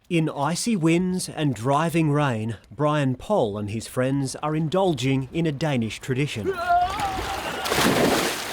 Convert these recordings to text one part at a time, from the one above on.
In icy winds and driving rain, Brian Pohl and his friends are indulging in a Danish tradition.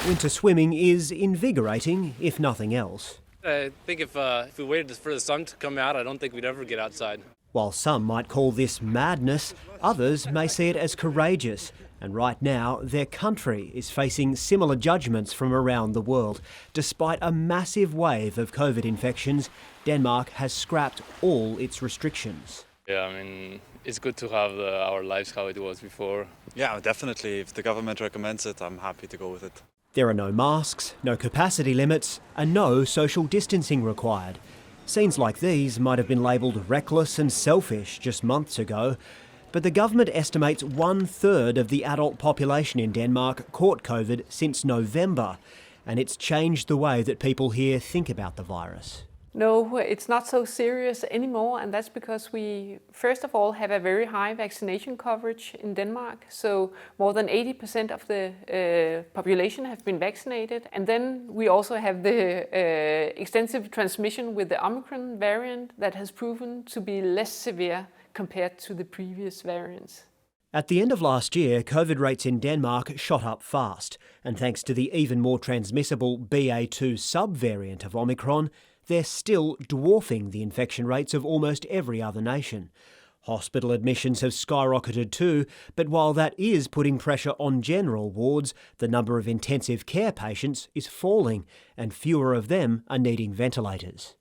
Winter swimming is invigorating, if nothing else. I think if we waited for the sun to come out, I don't think we'd ever get outside. While some might call this madness, others may see it as courageous. And right now, their country is facing similar judgments from around the world. Despite a massive wave of COVID infections, Denmark has scrapped all its restrictions. Yeah, I mean, it's good to have our lives how it was before. Yeah, definitely. If the government recommends it, I'm happy to go with it. There are no masks, no capacity limits, and no social distancing required. Scenes like these might have been labelled reckless and selfish just months ago, but the government estimates 1/3 of the adult population in Denmark caught COVID since November, and it's changed the way that people here think about the virus. No, it's not so serious anymore, and that's because we, first of all, have a very high vaccination coverage in Denmark. So more than 80% of the population have been vaccinated. And then we also have the extensive transmission with the Omicron variant that has proven to be less severe compared to the previous variants. At the end of last year, COVID rates in Denmark shot up fast, and thanks to the even more transmissible BA2 subvariant of Omicron, they're still dwarfing the infection rates of almost every other nation. Hospital admissions have skyrocketed too, but while that is putting pressure on general wards, the number of intensive care patients is falling, and fewer of them are needing ventilators.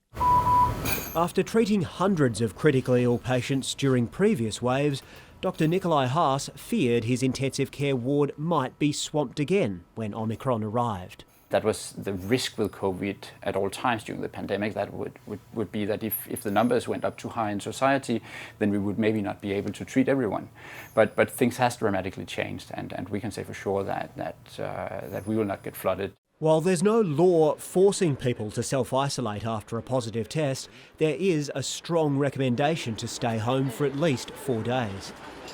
After treating hundreds of critically ill patients during previous waves, Dr. Nikolai Haas feared his intensive care ward might be swamped again when Omicron arrived. That was the risk with COVID at all times during the pandemic. That would be that if the numbers went up too high in society, then we would maybe not be able to treat everyone. But things has dramatically changed, and we can say for sure that we will not get flooded. While there's no law forcing people to self-isolate after a positive test, there is a strong recommendation to stay home for at least 4 days.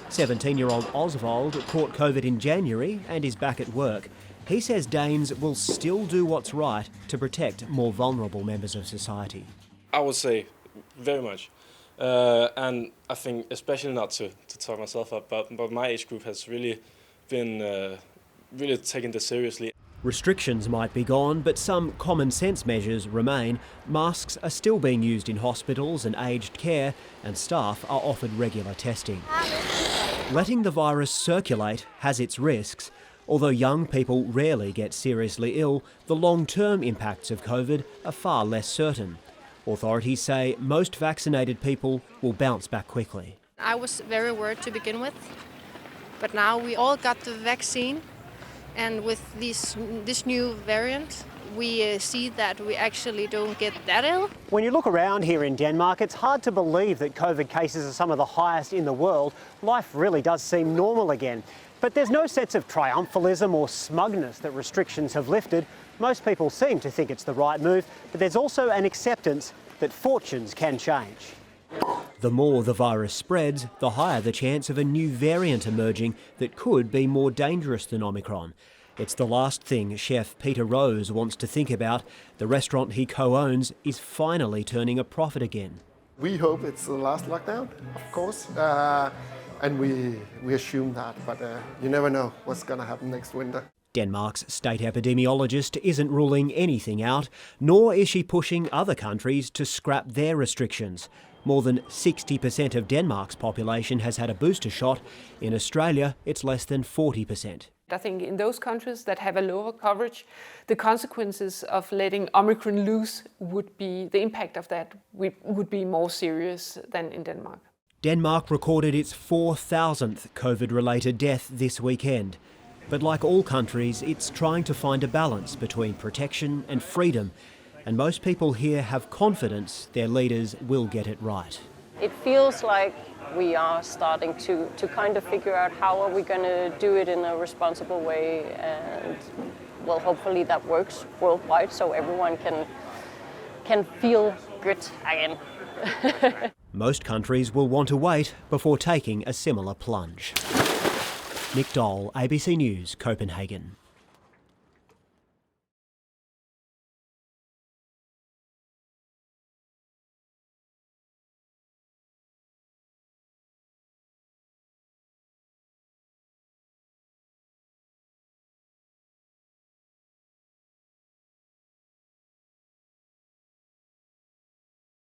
17-year-old Oswald caught COVID in January and is back at work. He says Danes will still do what's right to protect more vulnerable members of society. I would say very much. And I think especially not to talk myself up, but my age group has really been really taking this seriously. Restrictions might be gone, but some common sense measures remain. Masks are still being used in hospitals and aged care, and staff are offered regular testing. Letting the virus circulate has its risks. Although young people rarely get seriously ill, the long-term impacts of COVID are far less certain. Authorities say most vaccinated people will bounce back quickly. I was very worried to begin with, but now we all got the vaccine, and with this new variant, we see that we actually don't get that ill. When you look around here in Denmark, it's hard to believe that COVID cases are some of the highest in the world. Life really does seem normal again. But there's no sense of triumphalism or smugness that restrictions have lifted. Most people seem to think it's the right move, but there's also an acceptance that fortunes can change. The more the virus spreads, the higher the chance of a new variant emerging that could be more dangerous than Omicron. It's the last thing Chef Peter Rose wants to think about. The restaurant he co-owns is finally turning a profit again. We hope it's the last lockdown, of course. And we assume that, but you never know what's going to happen next winter. Denmark's state epidemiologist isn't ruling anything out, nor is she pushing other countries to scrap their restrictions. More than 60% of Denmark's population has had a booster shot. In Australia, it's less than 40%. I think in those countries that have a lower coverage, the consequences of letting Omicron loose the impact of that would be more serious than in Denmark. Denmark recorded its 4,000th COVID-related death this weekend. But like all countries, it's trying to find a balance between protection and freedom. And most people here have confidence their leaders will get it right. It feels like we are starting to kind of figure out how are we going to do it in a responsible way. And well, hopefully that works worldwide so everyone can feel good again. Most countries will want to wait before taking a similar plunge. Nick Dole, ABC News, Copenhagen.